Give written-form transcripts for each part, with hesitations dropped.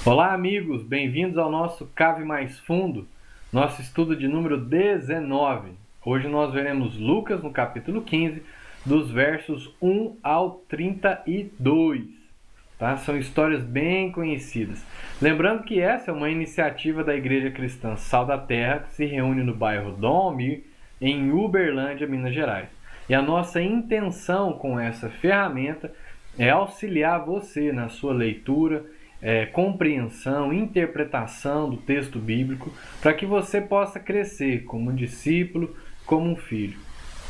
Olá, amigos, bem-vindos ao nosso Cave Mais Fundo, nosso estudo de número 19. Hoje nós veremos Lucas no capítulo 15, dos versos 1 ao 32. Tá? São histórias bem conhecidas. Lembrando que essa é uma iniciativa da Igreja Cristã Sal da Terra, que se reúne no bairro Dom Almir, em Uberlândia, Minas Gerais. E a nossa intenção com essa ferramenta é auxiliar você na sua leitura, compreensão, interpretação do texto bíblico, para que você possa crescer como um discípulo, como um filho,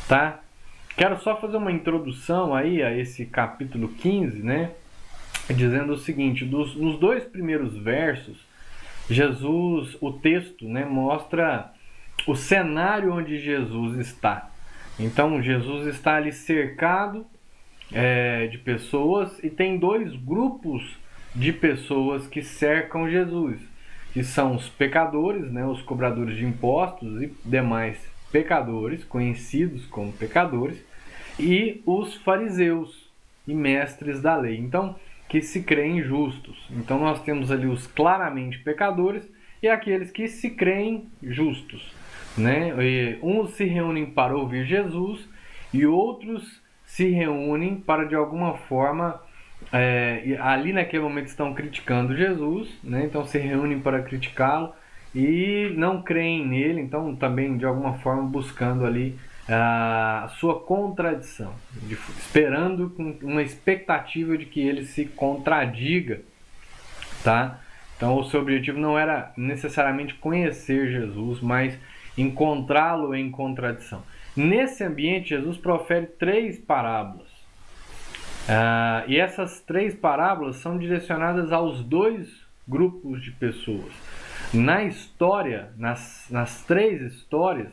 tá? Quero só fazer uma introdução aí a esse capítulo 15, né? Dizendo o seguinte, nos dois primeiros versos, Jesus, o texto, né, mostra o cenário onde Jesus está. Então, Jesus está ali cercado de pessoas e tem dois grupos de pessoas que cercam Jesus, que são os pecadores, né, os cobradores de impostos e demais pecadores, conhecidos como pecadores, e os fariseus e mestres da lei, então, que se creem justos. Então nós temos ali os claramente pecadores e aqueles que se creem justos, né? E uns se reúnem para ouvir Jesus e outros se reúnem para de alguma forma ali naquele momento estão criticando Jesus, né? Então se reúnem para criticá-lo e não creem nele, então também de alguma forma buscando ali a sua contradição, esperando com uma expectativa de que ele se contradiga, tá? Então o seu objetivo não era necessariamente conhecer Jesus, mas encontrá-lo em contradição. Nesse ambiente, Jesus profere 3 parábolas. E essas 3 parábolas são direcionadas aos 2 grupos de pessoas. Na história, nas 3 histórias,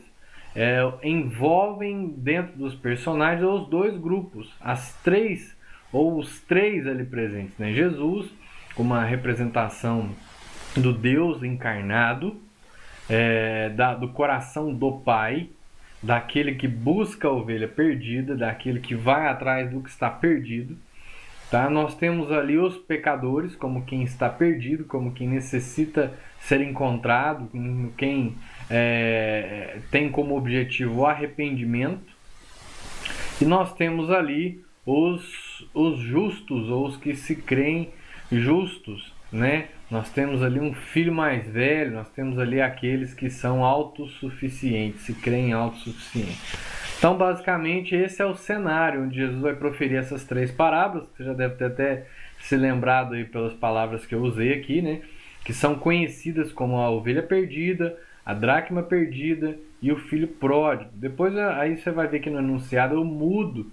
envolvem dentro dos personagens os 2 grupos, as 3 ou os 3 ali presentes, né? Jesus, como uma representação do Deus encarnado, do coração do Pai, daquele que busca a ovelha perdida, daquele que vai atrás do que está perdido. Tá? Nós temos ali os pecadores, como quem está perdido, como quem necessita ser encontrado, quem tem como objetivo o arrependimento. E nós temos ali os justos, ou os que se creem justos, né? Nós temos ali um filho mais velho, nós temos ali aqueles que são autossuficientes, se creem autossuficientes. Então, basicamente, esse é o cenário onde Jesus vai proferir essas 3 parábolas, que você já deve ter até se lembrado aí pelas palavras que eu usei aqui, né? Que são conhecidas como a ovelha perdida, a dracma perdida e o filho pródigo. Depois aí você vai ver que no enunciado eu mudo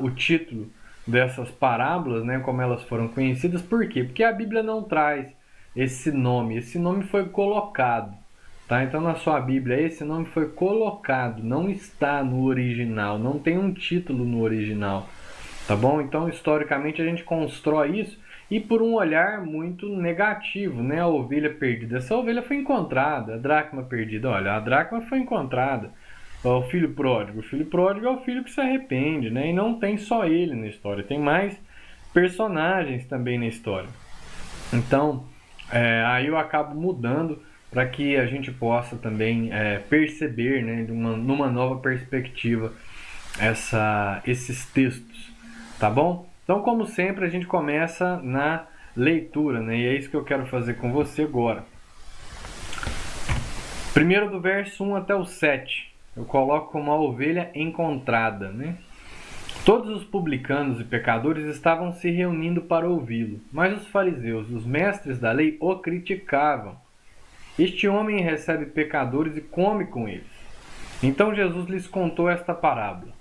o título dessas parábolas, né, como elas foram conhecidas. Por quê? Porque a Bíblia não traz esse nome foi colocado, tá? Então na sua Bíblia esse nome foi colocado, não está no original, não tem um título no original, tá bom? Então historicamente a gente constrói isso e por um olhar muito negativo, né? A ovelha perdida, essa ovelha foi encontrada, a dracma perdida, olha, a dracma foi encontrada. O filho pródigo é o filho que se arrepende, né? E não tem só ele na história, tem mais personagens também na história. Então, aí eu acabo mudando para que a gente possa também perceber, né, numa nova perspectiva esses textos, tá bom? Então, como sempre, a gente começa na leitura, né? E é isso que eu quero fazer com você agora. Primeiro do verso 1 até o 7. Eu coloco como a ovelha encontrada, né? Todos os publicanos e pecadores estavam se reunindo para ouvi-lo, mas os fariseus e os mestres da lei o criticavam. Este homem recebe pecadores e come com eles. Então Jesus lhes contou esta parábola.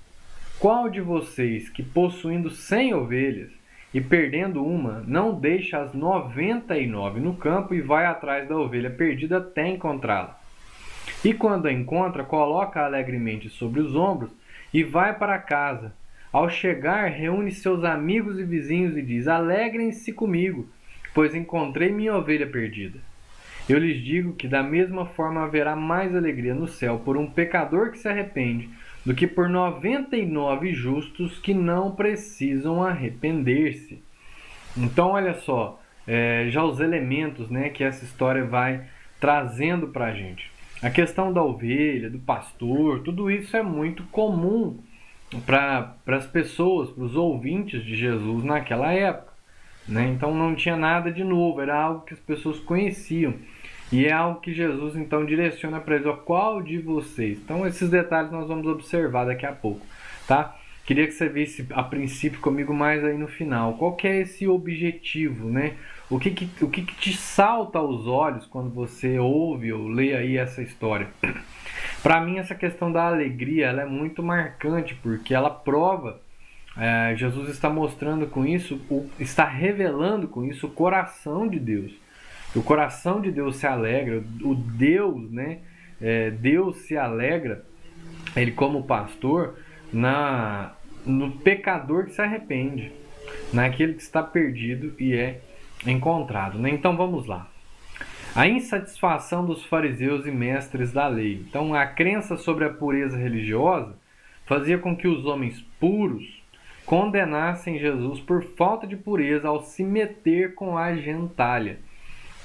Qual de vocês que, possuindo 100 ovelhas e perdendo uma, não deixa as 99 no campo e vai atrás da ovelha perdida até encontrá-la? E quando a encontra, coloca alegremente sobre os ombros e vai para casa. Ao chegar, reúne seus amigos e vizinhos e diz: Alegrem-se comigo, pois encontrei minha ovelha perdida. Eu lhes digo que da mesma forma haverá mais alegria no céu por um pecador que se arrepende do que por 99 justos que não precisam arrepender-se. Então, olha só, já os elementos, né, que essa história vai trazendo para a gente. A questão da ovelha, do pastor, tudo isso é muito comum para as pessoas, para os ouvintes de Jesus naquela época, né? Então não tinha nada de novo, era algo que as pessoas conheciam. E é algo que Jesus então direciona para eles: ó, qual de vocês? Então esses detalhes nós vamos observar daqui a pouco, tá? Queria que você visse a princípio comigo mais aí no final. Qual que é esse objetivo, né? O que te salta aos olhos quando você ouve ou lê aí essa história? Para mim, essa questão da alegria ela é muito marcante, porque ela prova, Jesus está mostrando com isso, está revelando com isso o coração de Deus. O coração de Deus se alegra, o Deus, né? Deus se alegra, ele como pastor, no pecador que se arrepende, naquele que está perdido e é encontrado, né? Então vamos lá. A insatisfação dos fariseus e mestres da lei. Então a crença sobre a pureza religiosa fazia com que os homens puros condenassem Jesus por falta de pureza ao se meter com a gentalha.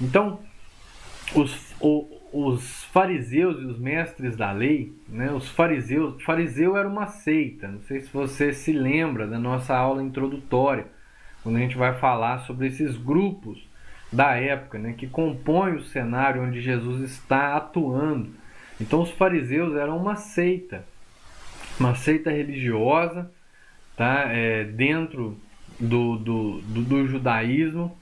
Então os fariseus e os mestres da lei, né, fariseu era uma seita. Não sei se você se lembra da nossa aula introdutória, quando a gente vai falar sobre esses grupos da época, né, que compõem o cenário onde Jesus está atuando. Então os fariseus eram uma seita religiosa, tá, dentro do judaísmo,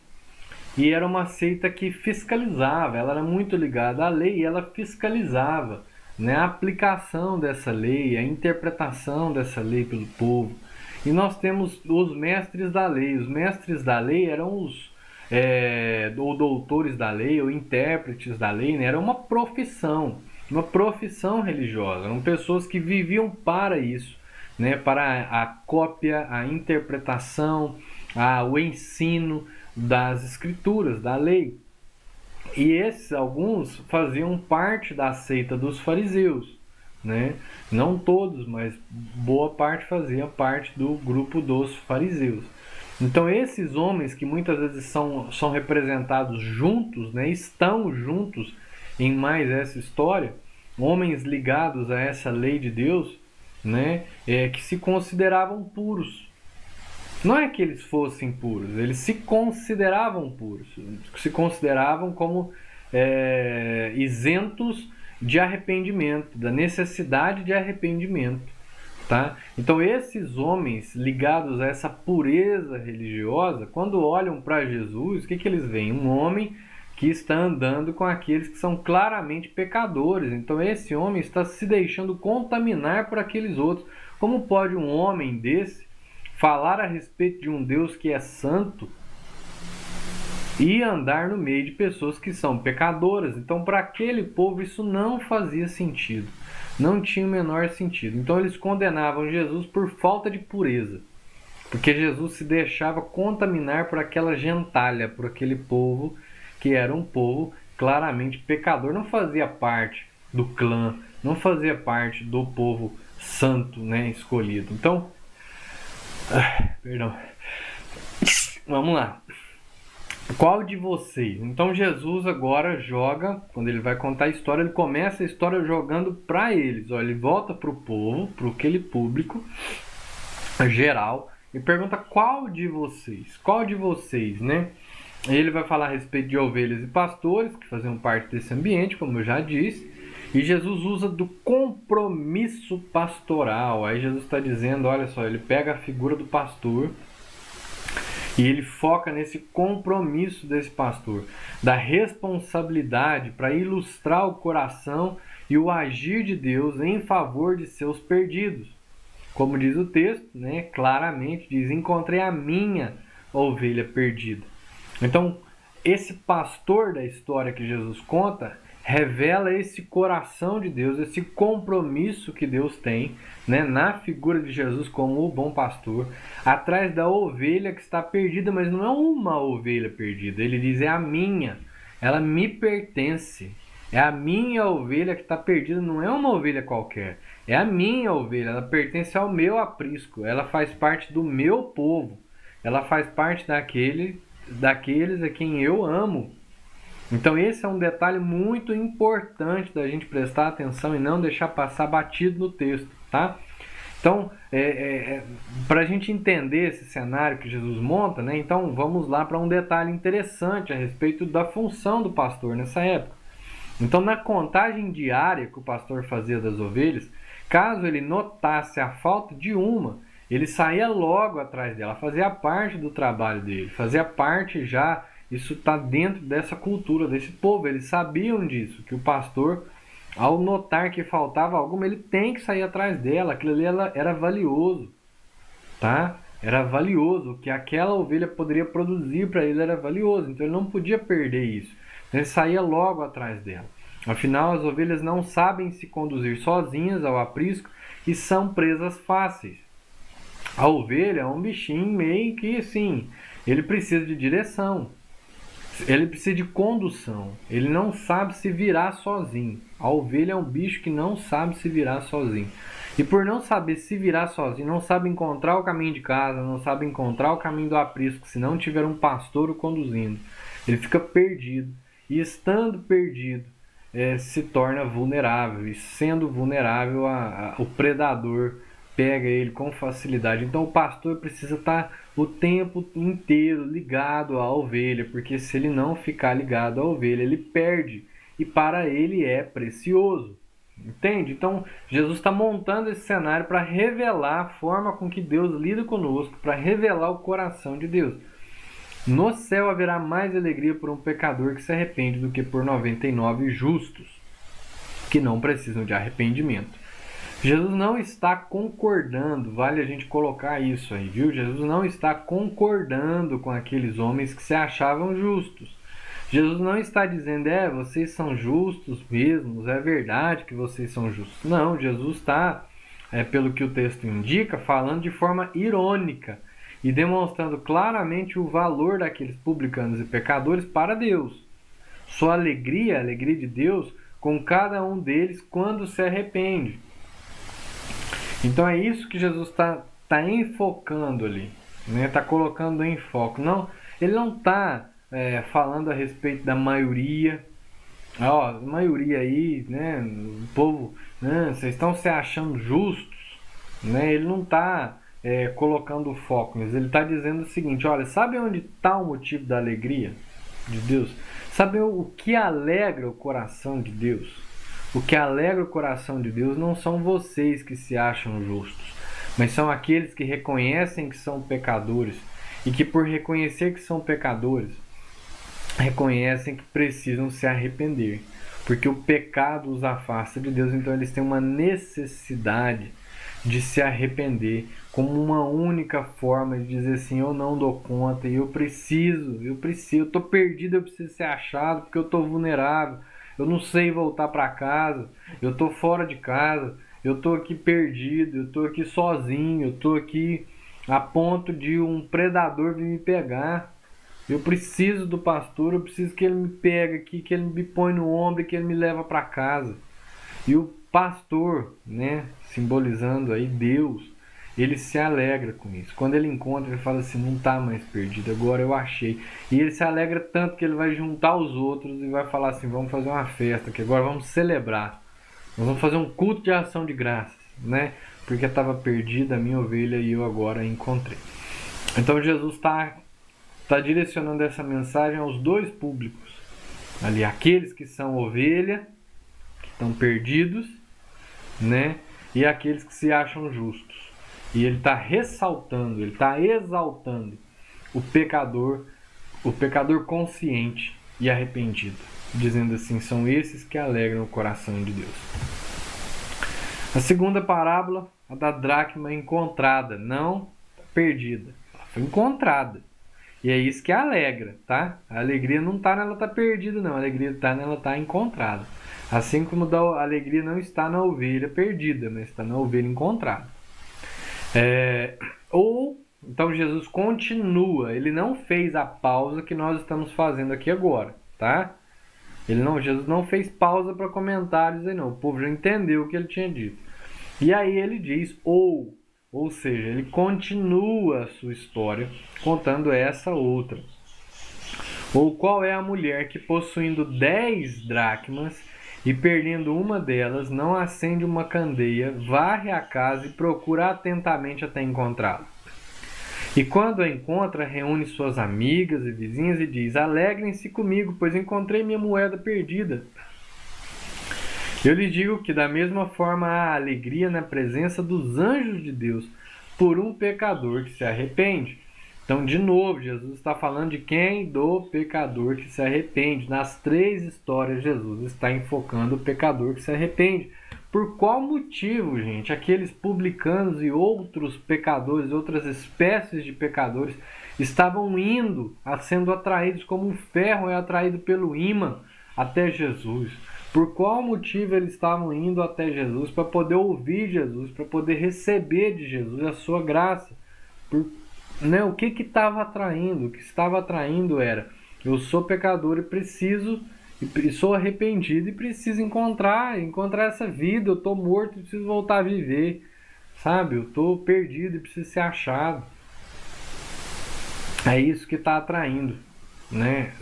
e era uma seita que fiscalizava, ela era muito ligada à lei e ela fiscalizava, né, a aplicação dessa lei, a interpretação dessa lei pelo povo. E nós temos os mestres da lei. Os mestres da lei eram ou doutores da lei, ou intérpretes da lei, né? Era uma profissão religiosa. Eram pessoas que viviam para isso, né? Para a cópia, a interpretação, o ensino das escrituras, da lei. E alguns faziam parte da seita dos fariseus, né? Não todos, mas boa parte fazia parte do grupo dos fariseus. Então esses homens que muitas vezes são representados juntos, né? Estão juntos em mais essa história, homens ligados a essa lei de Deus, né? Que se consideravam puros. Não é que eles fossem puros, eles se consideravam puros, se consideravam como isentos de arrependimento, da necessidade de arrependimento, tá? Então esses homens ligados a essa pureza religiosa, quando olham para Jesus, o que eles veem? Um homem que está andando com aqueles que são claramente pecadores. Então esse homem está se deixando contaminar por aqueles outros. Como pode um homem desse falar a respeito de um Deus que é santo e andar no meio de pessoas que são pecadoras? Então, para aquele povo, isso não fazia sentido. Não tinha o menor sentido. Então, eles condenavam Jesus por falta de pureza, porque Jesus se deixava contaminar por aquela gentalha, por aquele povo que era um povo claramente pecador. Não fazia parte do clã, não fazia parte do povo santo, né, escolhido. Então, perdão. Vamos lá. Qual de vocês? Então Jesus agora joga, quando ele vai contar a história, ele começa a história jogando para eles. Ó, ele volta para o povo, para aquele público geral, e pergunta: qual de vocês, né? Ele vai falar a respeito de ovelhas e pastores, que faziam parte desse ambiente, como eu já disse. E Jesus usa do compromisso pastoral. Aí Jesus está dizendo, olha só, ele pega a figura do pastor e ele foca nesse compromisso desse pastor, da responsabilidade para ilustrar o coração e o agir de Deus em favor de seus perdidos. Como diz o texto, né, claramente diz: encontrei a minha ovelha perdida. Então, esse pastor da história que Jesus conta revela esse coração de Deus, esse compromisso que Deus tem, né, na figura de Jesus como o bom pastor, atrás da ovelha que está perdida, mas não é uma ovelha perdida. Ele diz: é a minha, ela me pertence. É a minha ovelha que está perdida, não é uma ovelha qualquer. É a minha ovelha, ela pertence ao meu aprisco, ela faz parte do meu povo, ela faz parte daquele daqueles a quem eu amo. Então esse é um detalhe muito importante da gente prestar atenção e não deixar passar batido no texto, tá? Então, para a gente entender esse cenário que Jesus monta, né? Então vamos lá para um detalhe interessante a respeito da função do pastor nessa época. Então, na contagem diária que o pastor fazia das ovelhas, caso ele notasse a falta de uma, ele saía logo atrás dela, fazia parte do trabalho dele, fazia parte já, isso está dentro dessa cultura, desse povo, eles sabiam disso, que o pastor, ao notar que faltava alguma, ele tem que sair atrás dela, aquilo ali era valioso, tá? Era valioso, o que aquela ovelha poderia produzir para ele era valioso, então ele não podia perder isso. Então ele saía logo atrás dela. Afinal, as ovelhas não sabem se conduzir sozinhas ao aprisco e são presas fáceis. A ovelha é um bichinho meio que assim, ele precisa de direção, ele precisa de condução, ele não sabe se virar sozinho. A ovelha é um bicho que não sabe se virar sozinho. E por não saber se virar sozinho, não sabe encontrar o caminho de casa, não sabe encontrar o caminho do aprisco, se não tiver um pastor o conduzindo. Ele fica perdido. E estando perdido, se torna vulnerável. E sendo vulnerável, o predador pega ele com facilidade. Então o pastor precisa estar o tempo inteiro ligado à ovelha, porque se ele não ficar ligado à ovelha, ele perde. E para ele é precioso. Entende? Então, Jesus está montando esse cenário para revelar a forma com que Deus lida conosco, para revelar o coração de Deus. No céu haverá mais alegria por um pecador que se arrepende do que por 99 justos, que não precisam de arrependimento. Jesus não está concordando, vale a gente colocar isso aí, viu? Jesus não está concordando com aqueles homens que se achavam justos. Jesus não está dizendo, vocês são justos mesmos, é verdade que vocês são justos. Não, Jesus está, pelo que o texto indica, falando de forma irônica e demonstrando claramente o valor daqueles publicanos e pecadores para Deus. Sua alegria, a alegria de Deus, com cada um deles quando se arrepende. Então é isso que Jesus está enfocando ali, né? Está colocando em foco. Não, ele não está falando a respeito da maioria. A maioria aí, né? O povo, né? Vocês estão se achando justos, né? Ele não está colocando o foco, mas ele está dizendo o seguinte: olha, sabe onde está o motivo da alegria de Deus? Sabe o que alegra o coração de Deus? O que alegra o coração de Deus não são vocês que se acham justos, mas são aqueles que reconhecem que são pecadores e que, por reconhecer que são pecadores, reconhecem que precisam se arrepender, porque o pecado os afasta de Deus, então eles têm uma necessidade de se arrepender como uma única forma de dizer assim: eu não dou conta e eu estou perdido, eu preciso ser achado porque eu estou vulnerável. Eu não sei voltar para casa, eu estou fora de casa, eu estou aqui perdido, eu estou aqui sozinho, eu estou aqui a ponto de um predador vir me pegar. Eu preciso do pastor, eu preciso que ele me pegue aqui, que ele me põe no ombro e que ele me leva para casa. E o pastor, né, simbolizando aí Deus, ele se alegra com isso. Quando ele encontra, ele fala assim: não está mais perdido, agora eu achei. E ele se alegra tanto que ele vai juntar os outros e vai falar assim: vamos fazer uma festa, que agora vamos celebrar. Nós vamos fazer um culto de ação de graças, né? Porque estava perdida a minha ovelha e eu agora a encontrei. Então Jesus está direcionando essa mensagem aos dois públicos. Ali, aqueles que são ovelha, que estão perdidos, né? E aqueles que se acham justos. E ele está ressaltando, ele está exaltando o pecador consciente e arrependido, dizendo assim: são esses que alegram o coração de Deus. A segunda parábola, a da dracma encontrada, não perdida, ela foi encontrada. E é isso que alegra, tá? A alegria não está nela estar perdida, não. A alegria está nela estar encontrada. Assim como a alegria não está na ovelha perdida, mas está na ovelha encontrada. Então Jesus continua, ele não fez a pausa que nós estamos fazendo aqui agora, tá? Jesus não fez pausa para comentários aí não, o povo já entendeu o que ele tinha dito. E aí ele diz, ou seja, ele continua a sua história contando essa outra. Ou qual é a mulher que, possuindo 10 dracmas e perdendo uma delas, não acende uma candeia, varre a casa e procura atentamente até encontrá-la? E quando a encontra, reúne suas amigas e vizinhas e diz: alegrem-se comigo, pois encontrei minha moeda perdida. Eu lhes digo que da mesma forma há alegria na presença dos anjos de Deus por um pecador que se arrepende. Então, de novo, Jesus está falando de quem? Do pecador que se arrepende. Nas 3 histórias, Jesus está enfocando o pecador que se arrepende. Por qual motivo, gente, aqueles publicanos e outros pecadores, outras espécies de pecadores, estavam indo, sendo atraídos como um ferro é atraído pelo ímã até Jesus? Por qual motivo eles estavam indo até Jesus? Para poder ouvir Jesus, para poder receber de Jesus a sua graça. O que estava atraindo? O que estava atraindo era: eu sou pecador e preciso, e sou arrependido e preciso encontrar essa vida. Eu estou morto e preciso voltar a viver, sabe? Eu estou perdido e preciso ser achado. É isso que está atraindo, né?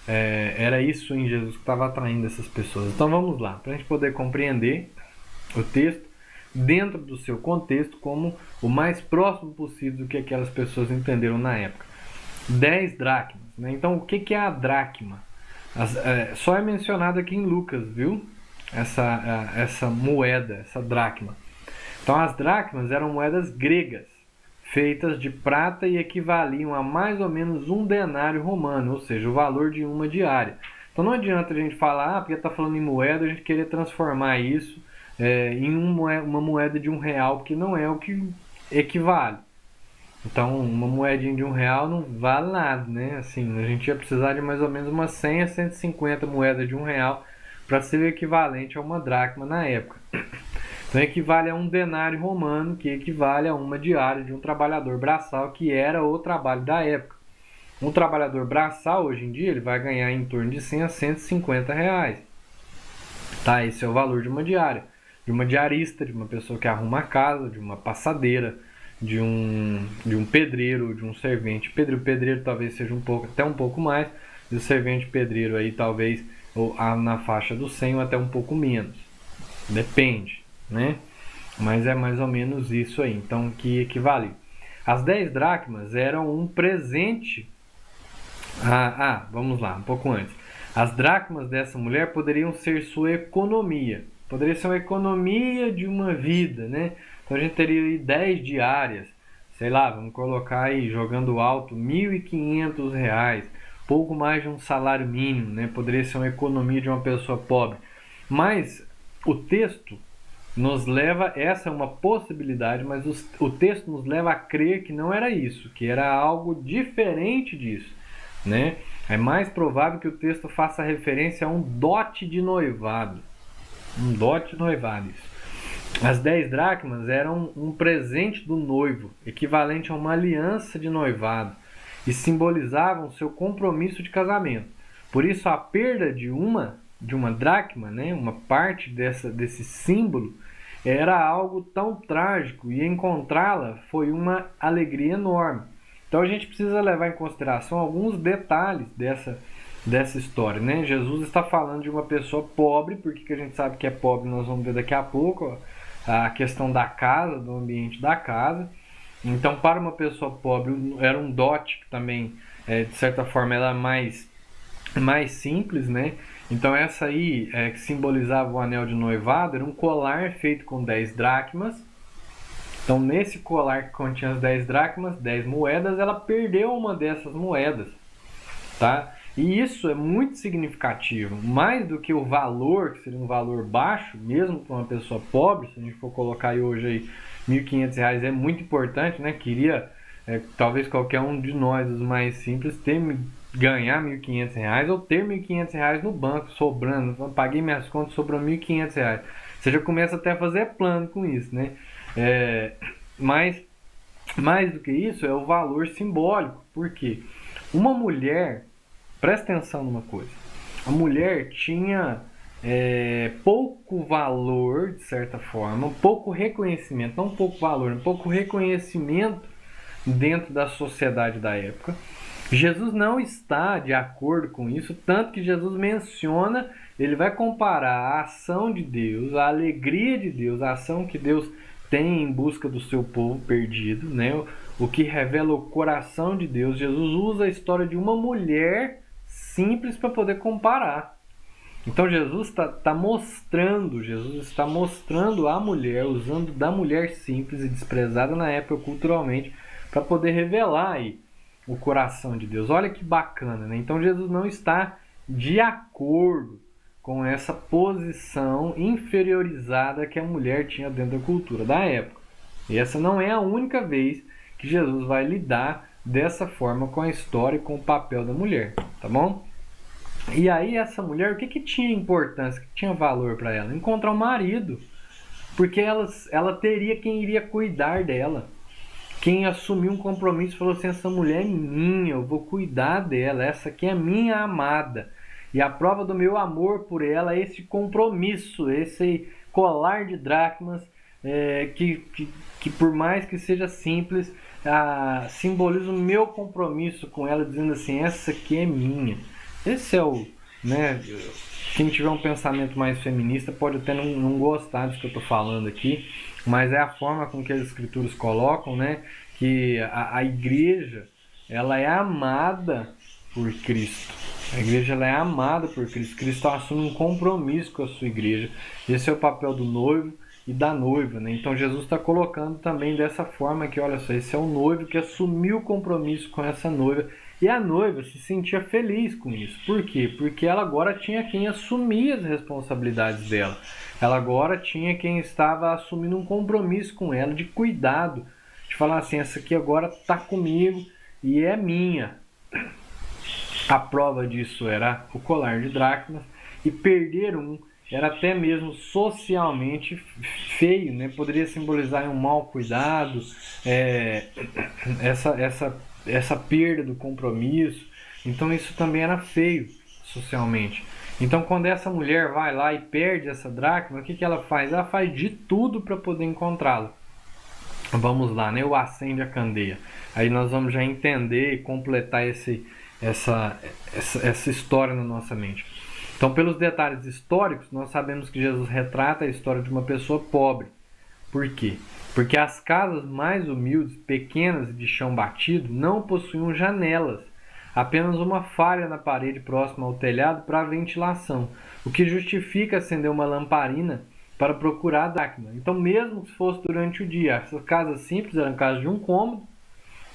Era isso em Jesus que estava atraindo essas pessoas. Então vamos lá, para a gente poder compreender o texto dentro do seu contexto, como o mais próximo possível do que aquelas pessoas entenderam na época. 10 dracmas, né? Então o que é a dracma? Só é mencionado aqui em Lucas, viu? Essa moeda, essa dracma. Então as dracmas eram moedas gregas, feitas de prata e equivaliam a mais ou menos um denário romano, ou seja, o valor de uma diária. Então não adianta a gente falar, porque está falando em moeda, a gente querer transformar isso em uma moeda de R$1, porque não é o que equivale. Então, uma moedinha de R$1 não vale nada, né? Assim, a gente ia precisar de mais ou menos umas 100 a 150 moedas de R$1 para ser o equivalente a uma dracma na época. Então, equivale a um denário romano, que equivale a uma diária de um trabalhador braçal, que era o trabalho da época. Um trabalhador braçal, hoje em dia, ele vai ganhar em torno de 100 a 150 reais. Tá? Esse é o valor de uma diária. De uma diarista, de uma pessoa que arruma a casa, de uma passadeira, de um pedreiro, de um servente. Pedreiro talvez seja até um pouco mais, e o servente pedreiro aí talvez na faixa do 100 ou até um pouco menos. Depende, né? Mas é mais ou menos isso aí. Então, que equivale. As 10 dracmas eram um presente. Vamos lá, um pouco antes. As dracmas dessa mulher poderiam ser sua economia. Poderia ser uma economia de uma vida, né? Então a gente teria aí 10 diárias, sei lá, vamos colocar aí, jogando alto, R$1.500, pouco mais de um salário mínimo, né? Poderia ser uma economia de uma pessoa pobre. Mas o texto nos leva, essa é uma possibilidade, mas o texto nos leva a crer que não era isso, que era algo diferente disso, né? É mais provável que o texto faça referência a um dote de noivado. Um dote de noivado, isso. As 10 dracmas eram um presente do noivo, equivalente a uma aliança de noivado, e simbolizavam seu compromisso de casamento. Por isso, a perda de uma dracma, né, uma parte desse símbolo, era algo tão trágico, e encontrá-la foi uma alegria enorme. Então a gente precisa levar em consideração alguns detalhes dessa história, né? Jesus está falando de uma pessoa pobre, porque a gente sabe que é pobre, nós vamos ver daqui a pouco, a questão da casa, do ambiente da casa. Então, para uma pessoa pobre, era um dote que também, de certa forma, era mais simples, né? Então, essa aí, que simbolizava o anel de noivado, era um colar feito com 10 dracmas. Então, nesse colar que continha as 10 dracmas, 10 moedas, ela perdeu uma dessas moedas, tá? E isso é muito significativo, mais do que o valor, que seria um valor baixo, mesmo para uma pessoa pobre. Se a gente for colocar aí hoje aí R$1.500, é muito importante, né? Queria, talvez qualquer um de nós, os mais simples, ganhar R$1.500 ou ter R$1.500 no banco sobrando. Eu paguei minhas contas, sobrou R$1.500. Você já começa até a fazer plano com isso, né? Mas mais do que isso é o valor simbólico. Por quê? Uma mulher, presta atenção numa coisa, a mulher tinha pouco valor, de certa forma, pouco reconhecimento, não pouco valor, pouco reconhecimento dentro da sociedade da época. Jesus não está de acordo com isso, tanto que Jesus menciona, ele vai comparar a ação de Deus, a alegria de Deus, a ação que Deus tem em busca do seu povo perdido, né? O que revela o coração de Deus. Jesus usa a história de uma mulher simples para poder comparar. Então Jesus está mostrando a mulher, usando da mulher simples e desprezada na época culturalmente, para poder revelar aí o coração de Deus. Olha que bacana, né? Então Jesus não está de acordo com essa posição inferiorizada que a mulher tinha dentro da cultura da época. E essa não é a única vez que Jesus vai lidar dessa forma com a história e com o papel da mulher, tá bom? E aí essa mulher, o que tinha importância, o que tinha valor para ela? Encontrar um marido, porque ela teria quem iria cuidar dela. Quem assumiu um compromisso falou assim, essa mulher é minha, eu vou cuidar dela, essa aqui é minha amada. E a prova do meu amor por ela é esse compromisso, esse colar de dracmas, que por mais que seja simples, simboliza o meu compromisso com ela, dizendo assim, essa aqui é minha. Esse é o, né, quem tiver um pensamento mais feminista pode até não gostar disso que eu estou falando aqui, mas é a forma com que as escrituras colocam, né, que a igreja, ela é amada por Cristo. A igreja, ela é amada por Cristo. Cristo assume um compromisso com a sua igreja. Esse é o papel do noivo e da noiva, né? Então Jesus está colocando também dessa forma que, olha só, esse é o noivo que assumiu o compromisso com essa noiva. E a noiva se sentia feliz com isso. Por quê? Porque ela agora tinha quem assumia as responsabilidades dela. Ela agora tinha quem estava assumindo um compromisso com ela de cuidado, de falar assim, essa aqui agora está comigo e é minha. A prova disso era o colar de dracmas, e perder um era até mesmo socialmente feio, né? Poderia simbolizar um mau cuidado, essa perda do compromisso. Então isso também era feio socialmente. Então quando essa mulher vai lá e perde essa dracma, o que ela faz? Ela faz de tudo para poder encontrá-la. Vamos lá, né? O acende a candeia. Aí nós vamos já entender e completar essa história na nossa mente. Então, pelos detalhes históricos, nós sabemos que Jesus retrata a história de uma pessoa pobre. Por quê? Porque as casas mais humildes, pequenas e de chão batido, não possuíam janelas, apenas uma falha na parede próxima ao telhado para a ventilação, o que justifica acender uma lamparina para procurar a dracma. Então, mesmo que fosse durante o dia, essas casas simples eram casas de um cômodo,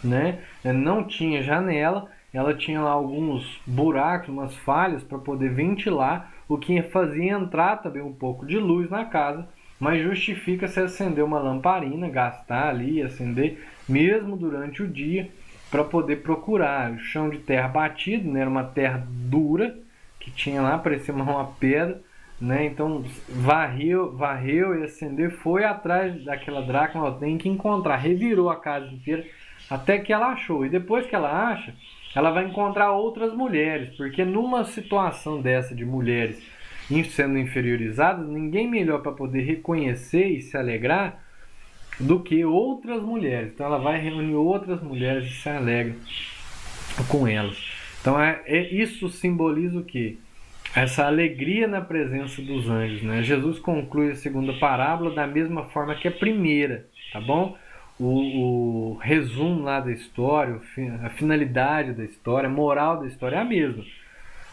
né? Não tinha janela, ela tinha lá alguns buracos, umas falhas para poder ventilar, o que fazia entrar também um pouco de luz na casa, mas justifica se acender uma lamparina, gastar ali, acender, mesmo durante o dia, para poder procurar. O chão de terra batido, né? Era uma terra dura, que tinha lá, parecia uma pedra, né? Então varreu e acendeu, foi atrás daquela dracma, tem que encontrar, revirou a casa inteira, até que ela achou. E depois que ela acha, ela vai encontrar outras mulheres, porque numa situação dessa de mulheres sendo inferiorizadas, ninguém melhor para poder reconhecer e se alegrar do que outras mulheres. Então ela vai reunir outras mulheres e se alegra com elas. Então isso simboliza o quê? Essa alegria na presença dos anjos, né? Jesus conclui a segunda parábola da mesma forma que a primeira, tá bom? O resumo lá da história, a finalidade da história, a moral da história é a mesma.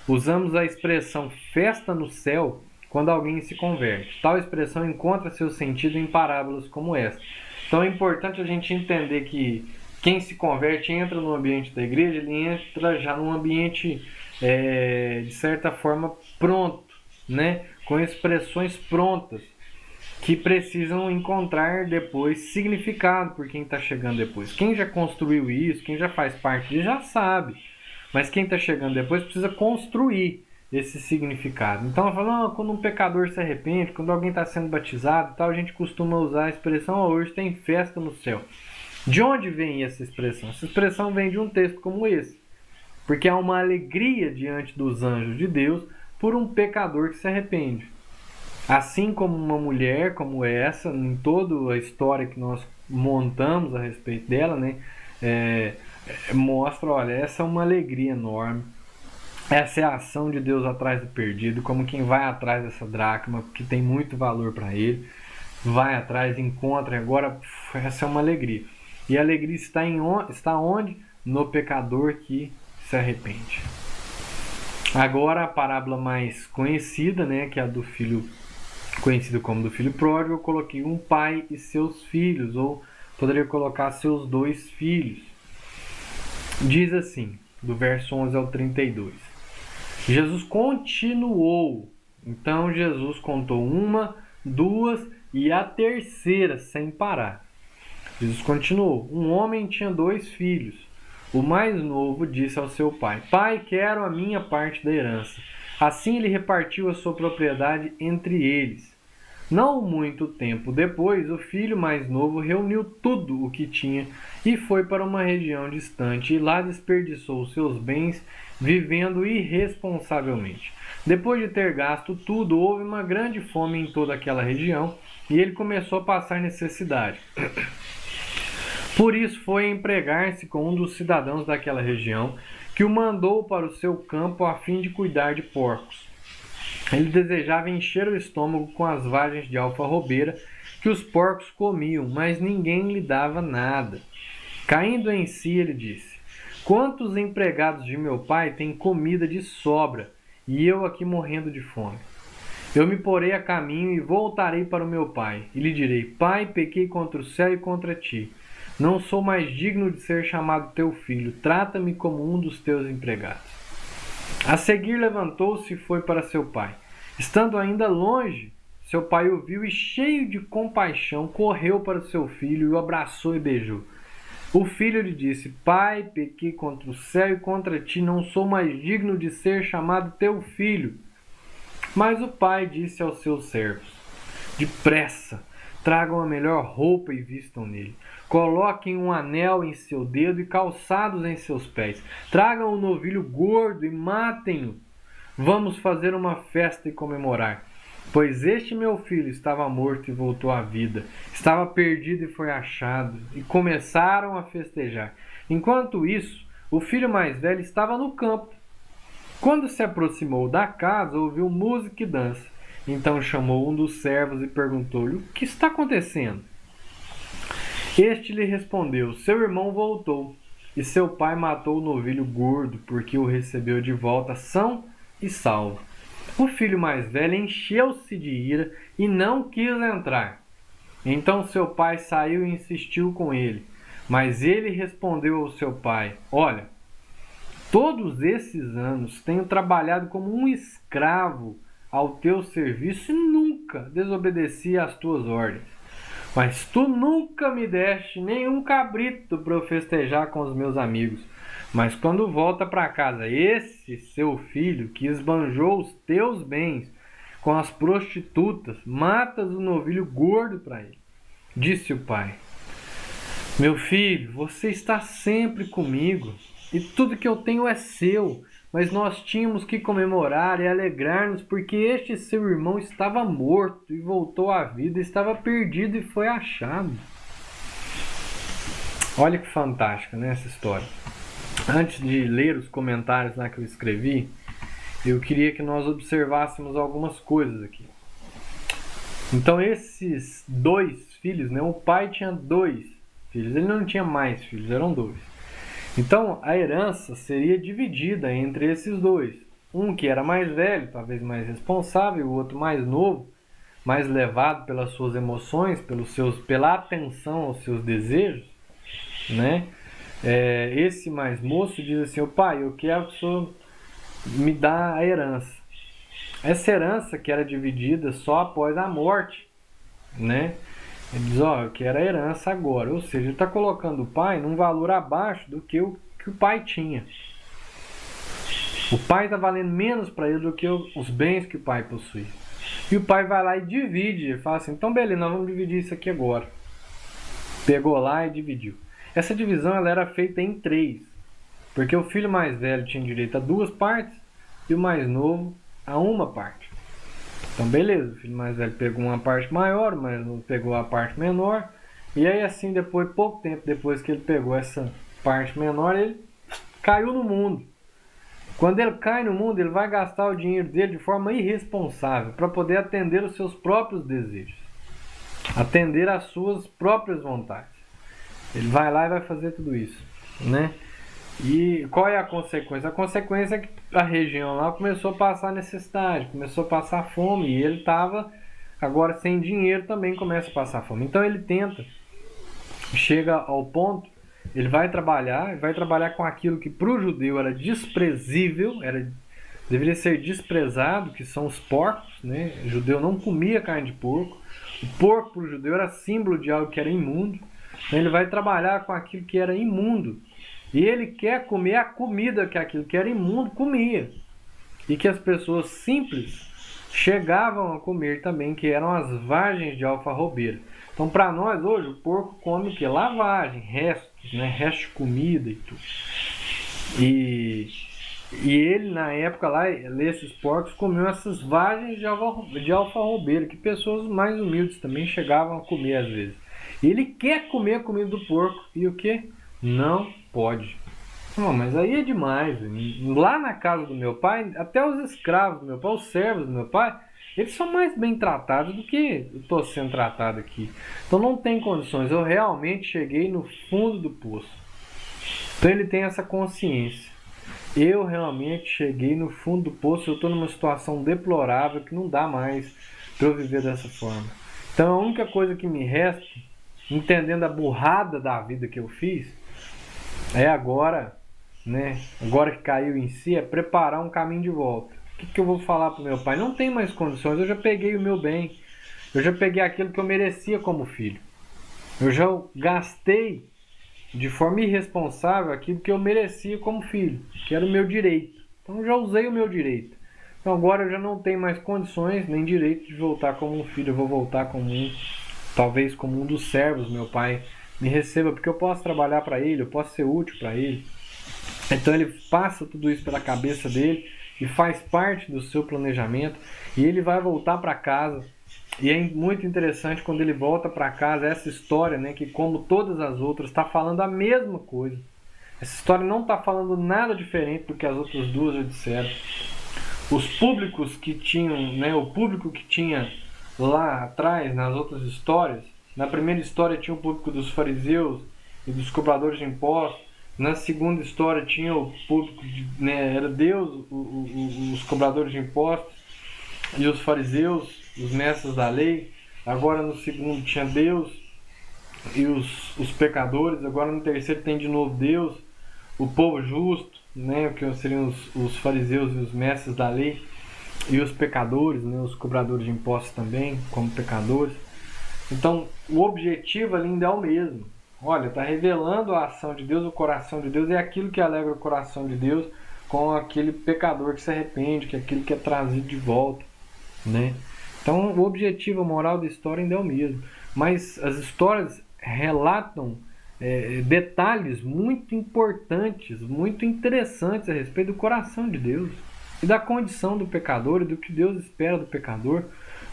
Usamos a expressão festa no céu quando alguém se converte. Tal expressão encontra seu sentido em parábolas como esta. Então é importante a gente entender que quem se converte entra no ambiente da igreja, ele entra já num ambiente, de certa forma, pronto, né? Com expressões prontas, que precisam encontrar depois significado por quem está chegando depois. Quem já construiu isso, quem já faz parte disso, já sabe. Mas quem está chegando depois precisa construir esse significado. Então, ela fala, quando um pecador se arrepende, quando alguém está sendo batizado e tal, a gente costuma usar a expressão, hoje tem festa no céu. De onde vem essa expressão? Essa expressão vem de um texto como esse. Porque há uma alegria diante dos anjos de Deus por um pecador que se arrepende. Assim como uma mulher como essa, em toda a história que nós montamos a respeito dela, né? mostra, olha, essa é uma alegria enorme. Essa é a ação de Deus atrás do perdido, como quem vai atrás dessa dracma, que tem muito valor para ele, vai atrás, encontra, e agora essa é uma alegria. E a alegria está onde? No pecador que se arrepende. Agora a parábola mais conhecida, né, que é a do filho, conhecido como do filho pródigo, eu coloquei um pai e seus filhos, ou poderia colocar seus 2 filhos. Diz assim, do verso 11 ao 32. Jesus continuou. Então Jesus contou 1, 2 e a terceira sem parar. Jesus continuou. Um homem tinha 2 filhos. O mais novo disse ao seu pai: Pai, quero a minha parte da herança. Assim ele repartiu a sua propriedade entre eles. Não muito tempo depois, o filho mais novo reuniu tudo o que tinha e foi para uma região distante, e lá desperdiçou seus bens vivendo irresponsavelmente. Depois de ter gasto tudo, houve uma grande fome em toda aquela região e ele começou a passar necessidade. Por isso foi empregar-se com um dos cidadãos daquela região, que o mandou para o seu campo a fim de cuidar de porcos. Ele desejava encher o estômago com as vagens de alfarrobeira que os porcos comiam, mas ninguém lhe dava nada. Caindo em si, ele disse: Quantos empregados de meu pai têm comida de sobra, e eu aqui morrendo de fome? Eu me porei a caminho e voltarei para o meu pai, e lhe direi: Pai, pequei contra o céu e contra ti. Não sou mais digno de ser chamado teu filho. Trata-me como um dos teus empregados. A seguir levantou-se e foi para seu pai. Estando ainda longe, seu pai o viu e, cheio de compaixão, correu para seu filho e o abraçou e beijou. O filho lhe disse: Pai, pequei contra o céu e contra ti, não sou mais digno de ser chamado teu filho. Mas o pai disse aos seus servos: Depressa, tragam a melhor roupa e vistam nele. Coloquem um anel em seu dedo e calçados em seus pés. Tragam um novilho gordo e matem-o. Vamos fazer uma festa e comemorar. Pois este meu filho estava morto e voltou à vida. Estava perdido e foi achado. E começaram a festejar. Enquanto isso, o filho mais velho estava no campo. Quando se aproximou da casa, ouviu música e dança. Então chamou um dos servos e perguntou-lhe: O que está acontecendo? Este lhe respondeu: Seu irmão voltou, e seu pai matou o novilho gordo, porque o recebeu de volta são e salvo. O filho mais velho encheu-se de ira e não quis entrar. Então seu pai saiu e insistiu com ele. Mas ele respondeu ao seu pai: Olha, todos esses anos tenho trabalhado como um escravo ao teu serviço e nunca desobedeci às tuas ordens. Mas tu nunca me deste nenhum cabrito para eu festejar com os meus amigos. Mas quando volta para casa esse seu filho que esbanjou os teus bens com as prostitutas, matas o novilho gordo para ele. Disse o pai: Meu filho, você está sempre comigo e tudo que eu tenho é seu. Mas nós tínhamos que comemorar e alegrar-nos porque este seu irmão estava morto e voltou à vida, estava perdido e foi achado. Olha que fantástica, né, essa história. Antes de ler os comentários lá que eu escrevi, eu queria que nós observássemos algumas coisas aqui. Então esses 2 filhos, né, o pai tinha 2 filhos, ele não tinha mais filhos, eram 2. Então, a herança seria dividida entre esses 2. Um que era mais velho, talvez mais responsável, o outro mais novo, mais levado pelas suas emoções, pela atenção aos seus desejos, né? Esse mais moço diz assim: pai, eu quero que o senhor me dá a herança. Essa herança que era dividida só após a morte, né? Ele diz: eu quero a herança agora. Ou seja, ele está colocando o pai num valor abaixo do que o pai tinha. O pai está valendo menos para ele do que os bens que o pai possui. E o pai vai lá e divide. Ele fala assim: então beleza, nós vamos dividir isso aqui agora. Pegou lá e dividiu. Essa divisão ela era feita em 3. Porque o filho mais velho tinha direito a 2 partes e o mais novo a 1 parte. Então beleza, o filho mais velho pegou uma parte maior, o mais novo pegou a parte menor. E aí assim, pouco tempo depois que ele pegou essa parte menor, ele caiu no mundo. Quando ele cai no mundo, ele vai gastar o dinheiro dele de forma irresponsável para poder atender os seus próprios desejos, atender às suas próprias vontades. Ele vai lá e vai fazer tudo isso, né? E qual é a consequência? A consequência é que a região lá começou a passar necessidade, começou a passar fome, e ele estava agora sem dinheiro, também começa a passar fome. Então ele tenta, chega ao ponto, ele vai trabalhar com aquilo que para o judeu era desprezível, deveria ser desprezado, que são os porcos, né? O judeu não comia carne de porco. O porco para o judeu era símbolo de algo que era imundo. Então ele vai trabalhar com aquilo que era imundo. E ele quer comer a comida que aquilo que era imundo comia. E que as pessoas simples chegavam a comer também, que eram as vagens de alfarrobeira. Então, para nós hoje, o porco come o quê? Lavagem, restos, né? Resto de comida e tudo. E ele, na época lá, esses porcos comiam essas vagens de alfarrobeira, que pessoas mais humildes também chegavam a comer às vezes. E ele quer comer a comida do porco. E o que? Não pode. Não, mas aí é demais. Lá na casa do meu pai, até os escravos do meu pai, os servos do meu pai, eles são mais bem tratados do que eu estou sendo tratado aqui. Então não tem condições. Eu realmente cheguei no fundo do poço. Então ele tem essa consciência. Eu realmente cheguei no fundo do poço. Eu estou numa situação deplorável que não dá mais para eu viver dessa forma. Então a única coisa que me resta, entendendo a burrada da vida que eu fiz, é agora, né? Agora que caiu em si, é preparar um caminho de volta. O que eu vou falar para o meu pai? Não tem mais condições, eu já peguei o meu bem. Eu já peguei aquilo que eu merecia como filho. Eu já gastei de forma irresponsável aquilo que eu merecia como filho, que era o meu direito. Então eu já usei o meu direito. Então agora eu já não tenho mais condições nem direito de voltar como um filho. Eu vou voltar como talvez como um dos servos. Meu pai me receba, porque eu posso trabalhar para ele, eu posso ser útil para ele. Então ele passa tudo isso pela cabeça dele e faz parte do seu planejamento, e ele vai voltar para casa. E é muito interessante quando ele volta para casa, essa história, né, que como todas as outras está falando a mesma coisa. Essa história não está falando nada diferente do que as outras duas já disseram. Os públicos que tinham, né, o público que tinha lá atrás nas outras histórias, na primeira história tinha o público dos fariseus e dos cobradores de impostos. Na segunda história tinha o público, né, era Deus, os cobradores de impostos e os fariseus, os mestres da lei. Agora no segundo tinha Deus e os pecadores. Agora no terceiro tem de novo Deus, o povo justo, né, que seriam os fariseus e os mestres da lei, e os pecadores, né, os cobradores de impostos também, como pecadores. Então o objetivo ali ainda é o mesmo. Olha, está revelando a ação de Deus, o coração de Deus, é aquilo que alegra o coração de Deus com aquele pecador que se arrepende, que é aquilo que é trazido de volta, né? Então o objetivo moral da história ainda é o mesmo, mas as histórias relatam detalhes muito importantes, muito interessantes a respeito do coração de Deus e da condição do pecador e do que Deus espera do pecador,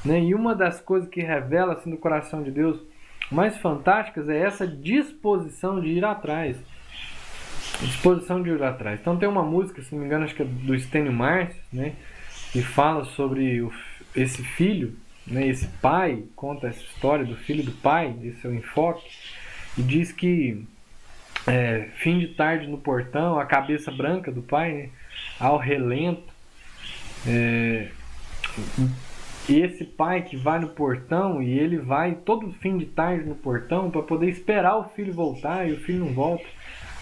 né? E uma das coisas que revela assim, do coração de Deus mais fantásticas é essa disposição de ir atrás. Disposição de ir atrás. Então tem uma música, se não me engano, acho que é do Stênio Marcius, né, que fala sobre esse filho, né, esse pai, conta essa história do filho e do pai, esse é o enfoque, e diz que fim de tarde no portão, a cabeça branca do pai, né, ao relento, esse pai que vai no portão, e ele vai todo fim de tarde no portão para poder esperar o filho voltar, e o filho não volta.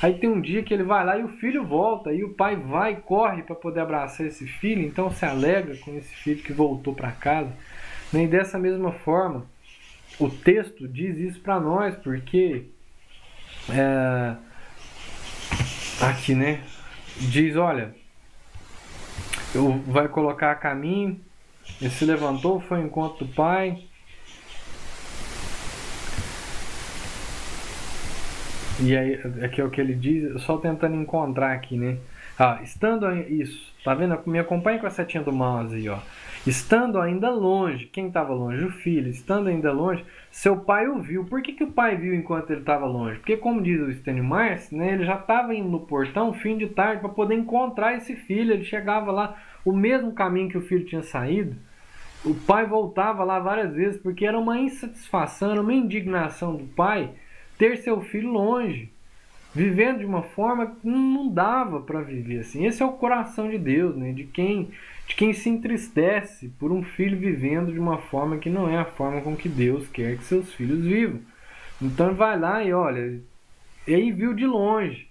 Aí tem um dia que ele vai lá e o filho volta, e o pai vai e corre para poder abraçar esse filho, então se alegra com esse filho que voltou para casa. E dessa mesma forma, o texto diz isso para nós, porque aqui, né, diz, olha, vai colocar a caminho. Ele se levantou, foi ao encontro do pai. E aí, aqui é o que ele diz, só tentando encontrar aqui, né? Estando isso, tá vendo? Me acompanha com a setinha do mouse aí, ó. Estando ainda longe, quem estava longe? O filho. Estando ainda longe, seu pai o viu. Por que o pai viu enquanto ele estava longe? Porque, como diz o Stênio Marx, né, ele já estava indo no portão, fim de tarde, para poder encontrar esse filho. Ele chegava lá, o mesmo caminho que o filho tinha saído. O pai voltava lá várias vezes, porque era uma insatisfação, era uma indignação do pai ter seu filho longe, vivendo de uma forma que não dava para viver assim. Esse é o coração de Deus, né? De quem se entristece por um filho vivendo de uma forma que não é a forma com que Deus quer que seus filhos vivam. Então ele vai lá e olha, e aí viu de longe,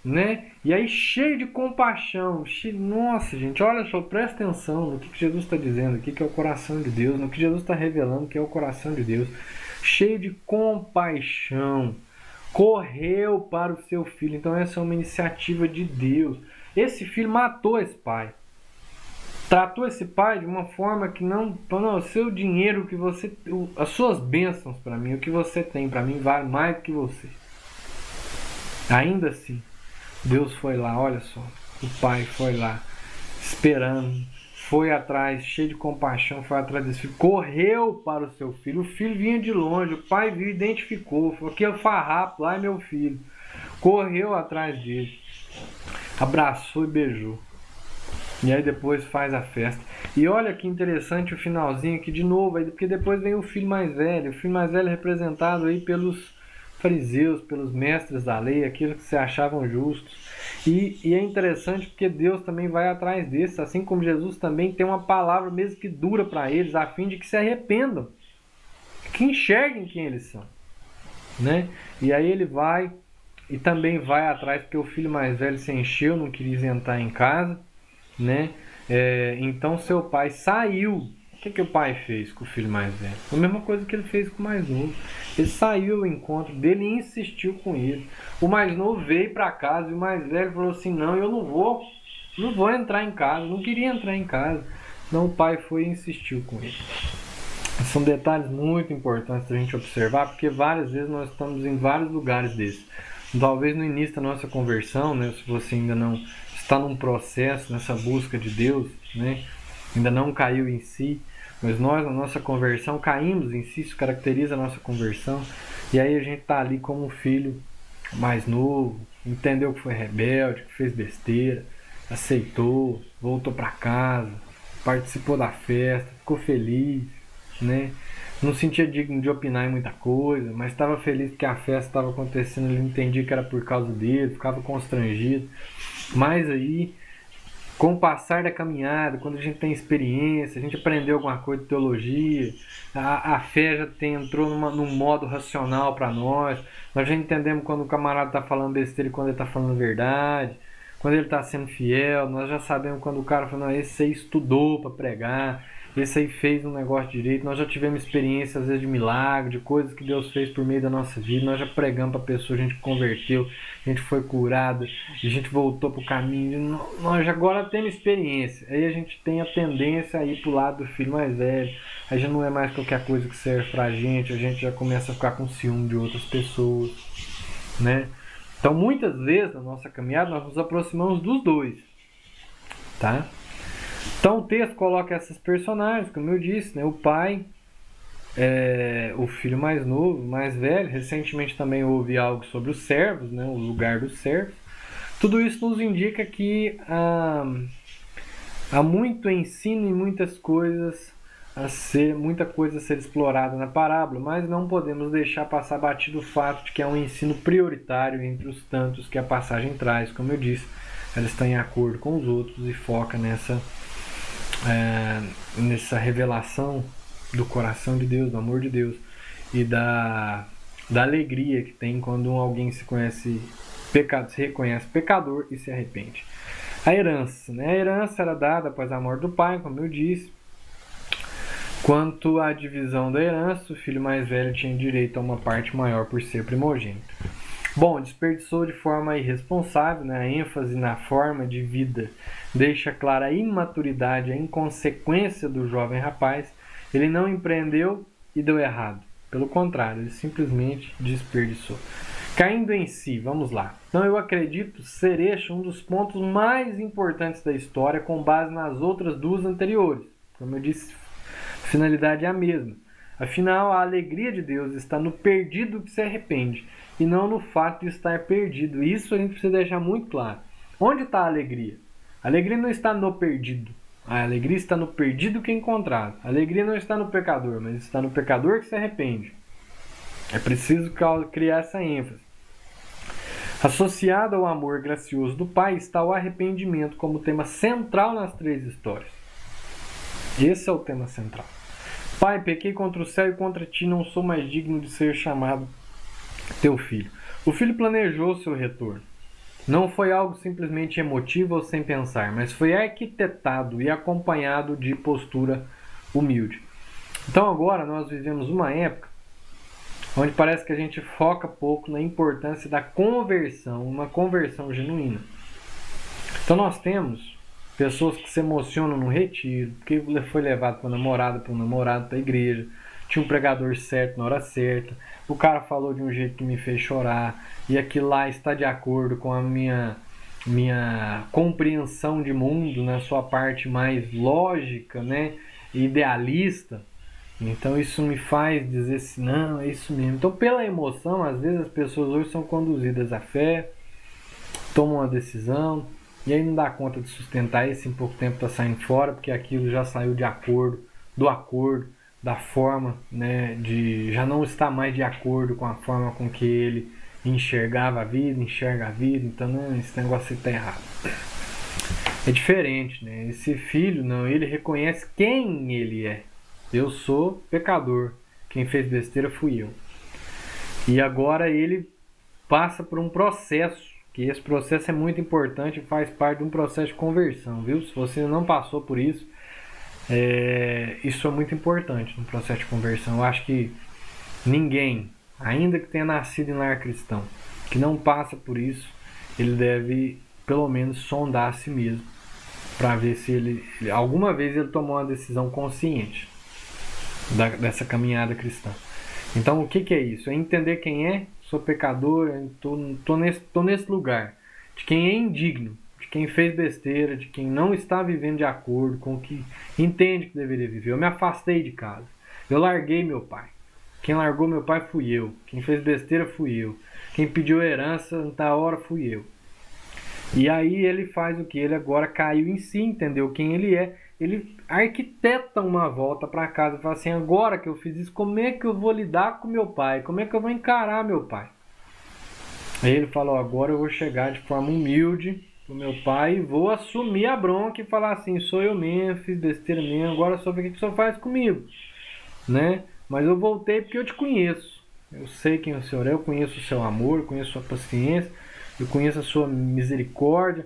né? E aí cheio de compaixão, nossa gente, olha só, presta atenção no que Jesus está dizendo aqui, que é o coração de Deus, no que Jesus está revelando, que é o coração de Deus, cheio de compaixão, correu para o seu filho. Então essa é uma iniciativa de Deus. Esse filho matou esse pai, tratou esse pai de uma forma que não, o seu dinheiro, que você, as suas bênçãos para mim, o que você tem para mim vale mais do que você. Ainda assim, Deus foi lá, olha só, o pai foi lá, esperando, foi atrás, cheio de compaixão, foi atrás desse filho, correu para o seu filho. O filho vinha de longe, o pai viu, identificou, falou que o farrapo lá é meu filho. Correu atrás dele, abraçou e beijou. E aí depois faz a festa. E olha que interessante o finalzinho aqui de novo, porque depois vem o filho mais velho. O filho mais velho representado aí pelos fariseus, pelos mestres da lei, aqueles que se achavam justos. E é interessante porque Deus também vai atrás desses, assim como Jesus também tem uma palavra mesmo que dura para eles, a fim de que se arrependam, que enxerguem quem eles são, né? E aí ele vai e também vai atrás, porque o filho mais velho se encheu, não queria entrar em casa, né? Então seu pai saiu. O que o pai fez com o filho mais velho? A mesma coisa que ele fez com o mais novo. Ele saiu ao encontro dele e insistiu com ele. O mais novo veio para casa e o mais velho falou assim: não, eu não vou entrar em casa. Não queria entrar em casa. Então o pai foi e insistiu com ele. São detalhes muito importantes da gente observar, porque várias vezes nós estamos em vários lugares desses. Talvez no início da nossa conversão, né, se você ainda não está num processo, nessa busca de Deus, né, ainda não caiu em si, mas nós, na nossa conversão, caímos em si, isso caracteriza a nossa conversão, e aí a gente está ali como um filho mais novo, entendeu que foi rebelde, que fez besteira, aceitou, voltou para casa, participou da festa, ficou feliz, né? Não sentia digno de opinar em muita coisa, mas estava feliz porque a festa estava acontecendo, ele entendia que era por causa dele, ficava constrangido. Mas aí, com o passar da caminhada, quando a gente tem experiência, a gente aprendeu alguma coisa de teologia, a fé já entrou num modo racional para nós já entendemos quando o camarada está falando besteira e quando ele está falando verdade, quando ele está sendo fiel, nós já sabemos quando o cara fala, não, esse aí estudou para pregar, esse aí fez um negócio direito. Nós já tivemos experiência às vezes de milagre, de coisas que Deus fez por meio da nossa vida. Nós já pregamos para a pessoa, a gente converteu, a gente foi curado, a gente voltou para o caminho. Nós agora temos experiência. Aí a gente tem a tendência a ir para o lado do filho mais velho. Aí já não é mais qualquer coisa que serve para a gente já começa a ficar com ciúme de outras pessoas, né? Então muitas vezes na nossa caminhada nós nos aproximamos dos dois, tá? Então o texto coloca esses personagens, como eu disse, né? O pai, o filho mais novo, mais velho. Recentemente também houve algo sobre os servos, né? O lugar dos servos. Tudo isso nos indica que há muito ensino e muita coisa a ser explorada na parábola, mas não podemos deixar passar batido o fato de que é um ensino prioritário entre os tantos que a passagem traz. Como eu disse, ela está em acordo com os outros e foca nessa revelação do coração de Deus, do amor de Deus e da alegria que tem quando alguém se reconhece pecador e se arrepende. A herança, né? A herança era dada após a morte do pai, como eu disse. Quanto à divisão da herança, o filho mais velho tinha direito a uma parte maior por ser primogênito. Bom, desperdiçou de forma irresponsável, né? A ênfase na forma de vida deixa clara a imaturidade, a inconsequência do jovem rapaz. Ele não empreendeu e deu errado. Pelo contrário, ele simplesmente desperdiçou. Caindo em si, vamos lá. Então eu acredito ser este um dos pontos mais importantes da história com base nas outras duas anteriores. Como eu disse, a finalidade é a mesma. Afinal, a alegria de Deus está no perdido que se arrepende e não no fato de estar perdido. Isso a gente precisa deixar muito claro. Onde está a alegria? A alegria não está no perdido. A alegria está no perdido que é encontrado. A alegria não está no pecador, mas está no pecador que se arrepende. É preciso criar essa ênfase. Associado ao amor gracioso do Pai está o arrependimento como tema central nas 3 histórias. Esse é o tema central. Pai, pequei contra o céu e contra ti, não sou mais digno de ser chamado teu filho. O filho planejou seu retorno. Não foi algo simplesmente emotivo ou sem pensar, mas foi arquitetado e acompanhado de postura humilde. Então agora nós vivemos uma época onde parece que a gente foca pouco na importância da conversão, uma conversão genuína. Então nós temos pessoas que se emocionam no retiro, porque foi levado para o namorado para a igreja, tinha um pregador certo na hora certa, o cara falou de um jeito que me fez chorar, e aquilo lá está de acordo com a minha compreensão de mundo, na sua parte mais lógica, né, idealista. Então isso me faz dizer assim, não, é isso mesmo. Então pela emoção, às vezes as pessoas hoje são conduzidas à fé, tomam uma decisão, e aí não dá conta de sustentar isso, em pouco tempo está saindo fora, porque aquilo já saiu de acordo, da forma, né, já não está mais de acordo com a forma com que ele enxerga a vida, então não, esse negócio está errado. É diferente, né? Esse filho, não, ele reconhece quem ele é. Eu sou pecador, quem fez besteira fui eu. E agora ele passa por um processo, que esse processo é muito importante e faz parte de um processo de conversão, viu? Se você não passou por isso, isso é muito importante no processo de conversão. Eu acho que ninguém, ainda que tenha nascido em lar cristão, que não passa por isso, ele deve pelo menos sondar a si mesmo, para ver se ele alguma vez ele tomou uma decisão consciente dessa caminhada cristã. Então o que é isso? É entender quem é, sou pecador, tô nesse lugar, de quem é indigno, de quem fez besteira, de quem não está vivendo de acordo com o que entende que deveria viver. Eu me afastei de casa, eu larguei meu pai. Quem largou meu pai fui eu, quem fez besteira fui eu, quem pediu herança na hora fui eu. E aí ele faz o que? Ele agora caiu em si, entendeu quem ele é. Ele arquiteta uma volta para casa e fala assim, agora que eu fiz isso, como é que eu vou lidar com meu pai? Como é que eu vou encarar meu pai? Aí ele falou, agora eu vou chegar de forma humilde pro meu pai e vou assumir a bronca e falar assim, sou eu mesmo, fiz besteira mesmo, agora só ver o que o senhor faz comigo, né? Mas eu voltei porque eu te conheço. Eu sei quem o senhor é, eu conheço o seu amor, eu conheço a sua paciência, eu conheço a sua misericórdia.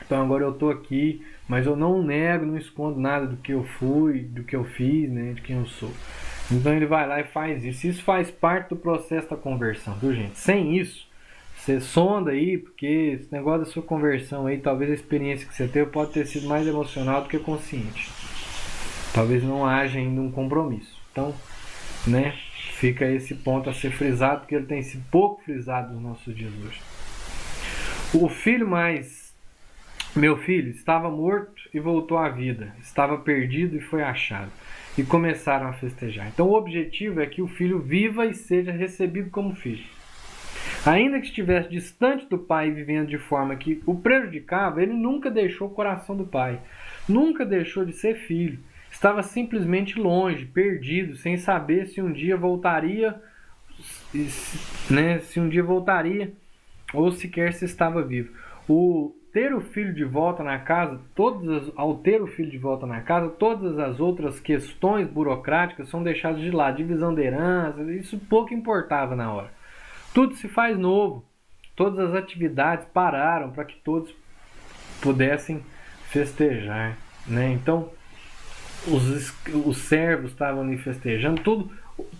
Então agora eu estou aqui, mas eu não nego, não escondo nada do que eu fui, do que eu fiz, né, de quem eu sou. Então ele vai lá e faz isso. Isso faz parte do processo da conversão, viu, gente? Sem isso, você sonda aí, porque esse negócio da sua conversão aí, talvez a experiência que você teve pode ter sido mais emocional do que consciente. Talvez não haja ainda um compromisso. Então, né, fica esse ponto a ser frisado, porque ele tem sido pouco frisado nos nossos dias hoje. O filho meu filho estava morto e voltou à vida, estava perdido e foi achado. E começaram a festejar. Então o objetivo é que o filho viva e seja recebido como filho. Ainda que estivesse distante do pai, vivendo de forma que o prejudicava, ele nunca deixou o coração do pai. Nunca deixou de ser filho. Estava simplesmente longe, perdido, sem saber se um dia voltaria, né, ou sequer se estava vivo. Ter o filho de volta na casa, ao ter o filho de volta na casa, todas as outras questões burocráticas são deixadas de lado. Divisão de herança, isso pouco importava na hora. Tudo se faz novo. Todas as atuidades pararam para que todos pudessem festejar, né? Então, os servos estavam ali festejando,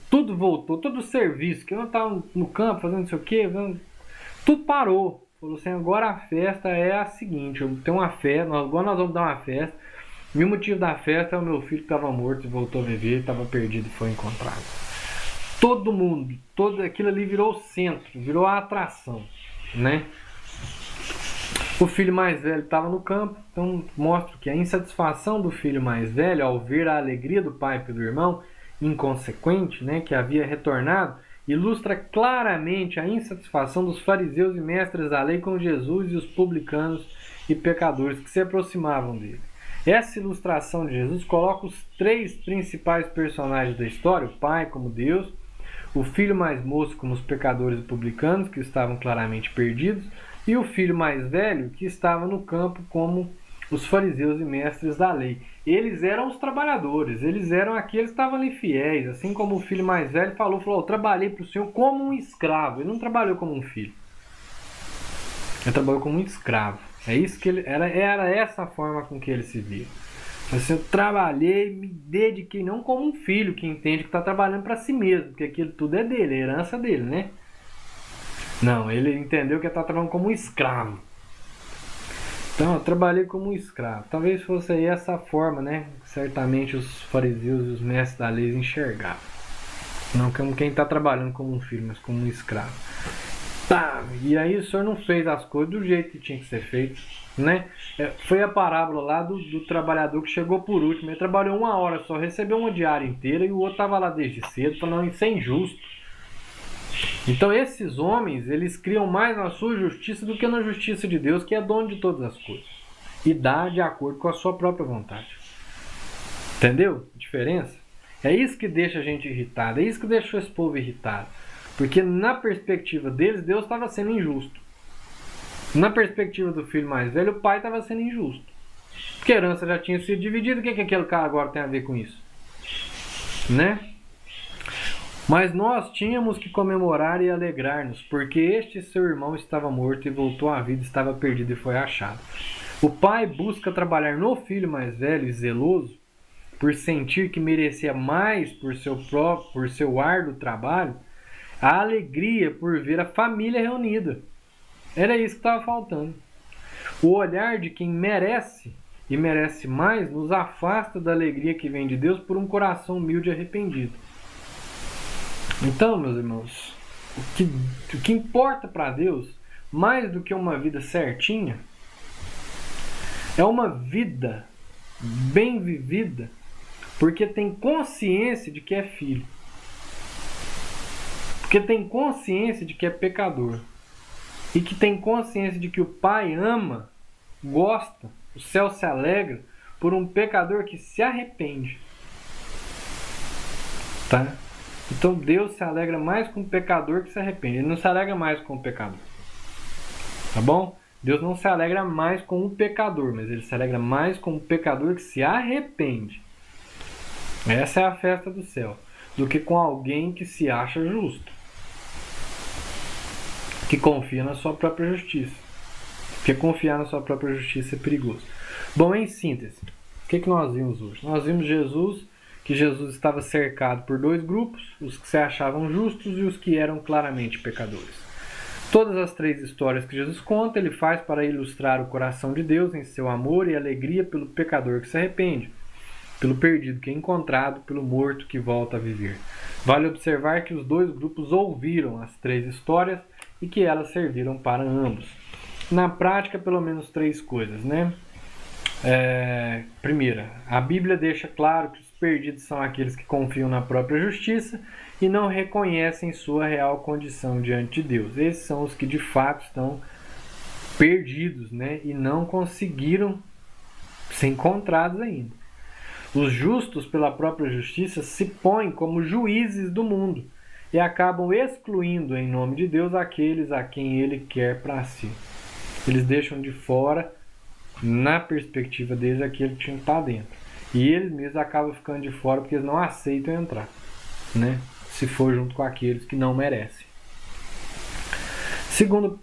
tudo voltou, todo o serviço, que eu estava no campo fazendo não sei o que, tudo parou. Falou assim, agora a festa é a seguinte, eu tenho uma festa, agora nós vamos dar uma festa, e o motivo da festa é o meu filho que estava morto e voltou a viver, estava perdido e foi encontrado. Todo mundo, todo aquilo ali virou o centro, virou a atração, né? O filho mais velho estava no campo, então mostra que a insatisfação do filho mais velho, ao ver a alegria do pai pelo irmão, inconsequente, né, que havia retornado, ilustra claramente a insatisfação dos fariseus e mestres da lei com Jesus e os publicanos e pecadores que se aproximavam dele. Essa ilustração de Jesus coloca os três principais personagens da história, o Pai como Deus, o filho mais moço como os pecadores e publicanos, que estavam claramente perdidos, e o filho mais velho, que estava no campo como os fariseus e mestres da lei. Eles eram os trabalhadores, eles eram aqueles que estavam ali fiéis, assim como o filho mais velho falou, eu trabalhei para o Senhor como um escravo. Ele não trabalhou como um filho, ele trabalhou como um escravo. É isso que ele era essa a forma com que ele se via. Assim, eu trabalhei, me dediquei, não como um filho que entende que está trabalhando para si mesmo, porque aquilo tudo é dele, é herança dele, né? Não, ele entendeu que está trabalhando como um escravo. Então, eu trabalhei como um escravo. Talvez fosse aí essa forma, né? Certamente os fariseus e os mestres da lei enxergavam. Não como quem está trabalhando como um filho, mas como um escravo. Tá, e aí o Senhor não fez as coisas do jeito que tinha que ser feito, né? Foi a parábola lá do trabalhador que chegou por último. Ele trabalhou 1 hora só, recebeu uma diária inteira e o outro estava lá desde cedo, falando isso é injusto. Então esses homens, eles criam mais na sua justiça do que na justiça de Deus, que é dono de todas as coisas. E dá de acordo com a sua própria vontade. Entendeu a diferença? É isso que deixa a gente irritado, é isso que deixou esse povo irritado. Porque na perspectiva deles, Deus estava sendo injusto. Na perspectiva do filho mais velho, o pai estava sendo injusto. Porque a herança já tinha sido dividida, o que aquele cara agora tem a ver com isso? Né? Mas nós tínhamos que comemorar e alegrar-nos, porque este seu irmão estava morto e voltou à vida, estava perdido e foi achado. O pai busca trabalhar no filho mais velho e zeloso, por sentir que merecia mais por seu árduo trabalho, a alegria por ver a família reunida. Era isso que estava faltando. O olhar de quem merece e merece mais nos afasta da alegria que vem de Deus por um coração humilde e arrependido. Então, meus irmãos, o que importa para Deus, mais do que uma vida certinha, é uma vida bem vivida, porque tem consciência de que é filho. Porque tem consciência de que é pecador. E que tem consciência de que o Pai ama, gosta, o céu se alegra por um pecador que se arrepende. Tá? Então Deus se alegra mais com o pecador que se arrepende. Ele não se alegra mais com o pecador. Tá bom? Deus não se alegra mais com o pecador, mas ele se alegra mais com o pecador que se arrepende. Essa é a festa do céu. Do que com alguém que se acha justo. Que confia na sua própria justiça. Porque confiar na sua própria justiça é perigoso. Bom, em síntese, o que nós vimos hoje? Nós vimos que Jesus estava cercado por 2 grupos, os que se achavam justos e os que eram claramente pecadores. Todas as 3 histórias que Jesus conta, ele faz para ilustrar o coração de Deus em seu amor e alegria pelo pecador que se arrepende, pelo perdido que é encontrado, pelo morto que volta a viver. Vale observar que os 2 grupos ouviram as 3 histórias e que elas serviram para ambos. Na prática, pelo menos 3 coisas, né? Primeira, a Bíblia deixa claro que os perdidos são aqueles que confiam na própria justiça e não reconhecem sua real condição diante de Deus. Esses são os que de fato estão perdidos, né? E não conseguiram ser encontrados ainda. Os justos pela própria justiça se põem como juízes do mundo e acabam excluindo em nome de Deus aqueles a quem ele quer para si. Eles deixam de fora, na perspectiva deles, aquele que tinha que estar dentro. E eles mesmos acabam ficando de fora porque eles não aceitam entrar, né? Se for junto com aqueles que não merecem. Segundo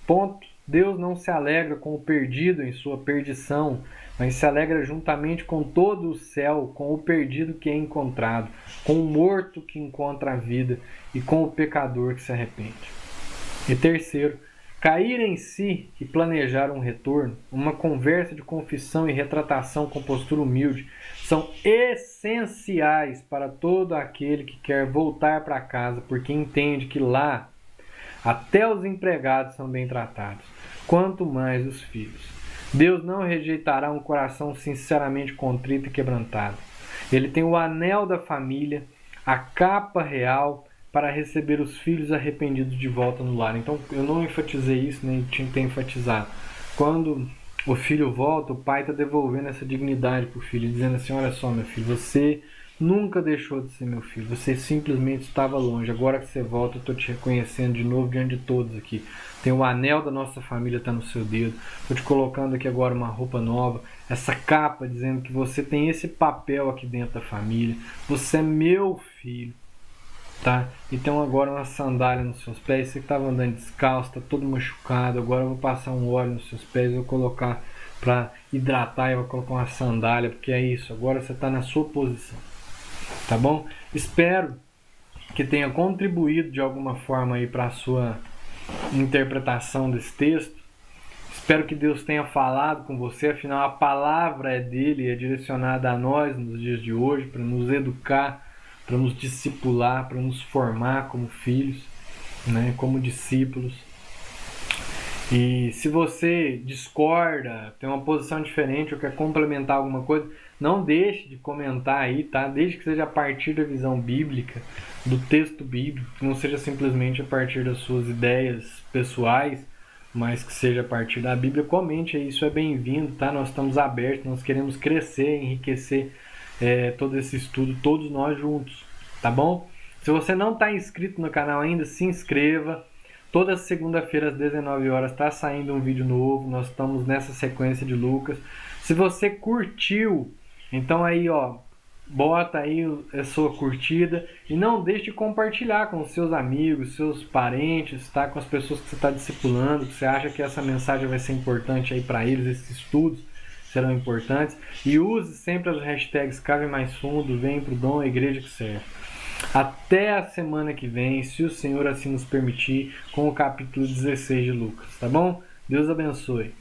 ponto, Deus não se alegra com o perdido em sua perdição, mas se alegra juntamente com todo o céu, com o perdido que é encontrado, com o morto que encontra a vida e com o pecador que se arrepende. E terceiro, cair em si e planejar um retorno, uma conversa de confissão e retratação com postura humilde, são essenciais para todo aquele que quer voltar para casa, porque entende que lá até os empregados são bem tratados, quanto mais os filhos. Deus não rejeitará um coração sinceramente contrito e quebrantado. Ele tem o anel da família a capa real para receber os filhos arrependidos de volta no lar. Então eu não enfatizei isso, nem tinha que ter enfatizado. Quando o filho volta, o pai está devolvendo essa dignidade para o filho, dizendo assim: olha só, meu filho, você nunca deixou de ser meu filho, você simplesmente estava longe. Agora que você volta, eu estou te reconhecendo de novo diante de todos aqui. Tem o anel da nossa família, está no seu dedo. Estou te colocando aqui agora uma roupa nova, essa capa dizendo que você tem esse papel aqui dentro da família. Você é meu filho, tá? Então agora uma sandália nos seus pés. Você que estava andando descalço, está todo machucado. Agora eu vou passar um óleo nos seus pés, vou colocar para hidratar e vou colocar uma sandália, porque é isso. Agora você está na sua posição. Tá bom? Espero que tenha contribuído de alguma forma aí para a sua interpretação desse texto. Espero que Deus tenha falado com você, afinal a palavra é dele, é direcionada a nós nos dias de hoje, para nos educar, para nos discipular, para nos formar como filhos, né, como discípulos. E se você discorda, tem uma posição diferente ou quer complementar alguma coisa, não deixe de comentar aí, tá? Desde que seja a partir da visão bíblica, do texto bíblico, que não seja simplesmente a partir das suas ideias pessoais, mas que seja a partir da Bíblia. Comente aí, isso é bem-vindo, tá? Nós estamos abertos, nós queremos crescer, enriquecer todo esse estudo, todos nós juntos, tá bom? Se você não está inscrito no canal ainda, se inscreva. Toda segunda-feira às 19 horas está saindo um vídeo novo. Nós estamos nessa sequência de Lucas. Se você curtiu, então aí, ó, bota aí a sua curtida e não deixe de compartilhar com os seus amigos, seus parentes, tá? Com as pessoas que você está discipulando, que você acha que essa mensagem vai ser importante aí para eles, esses estudos serão importantes. E use sempre as hashtags Cave Mais Fundo, Vem Pro Dom, a Igreja que Serve. Até a semana que vem, se o Senhor assim nos permitir, com o capítulo 16 de Lucas, tá bom? Deus abençoe.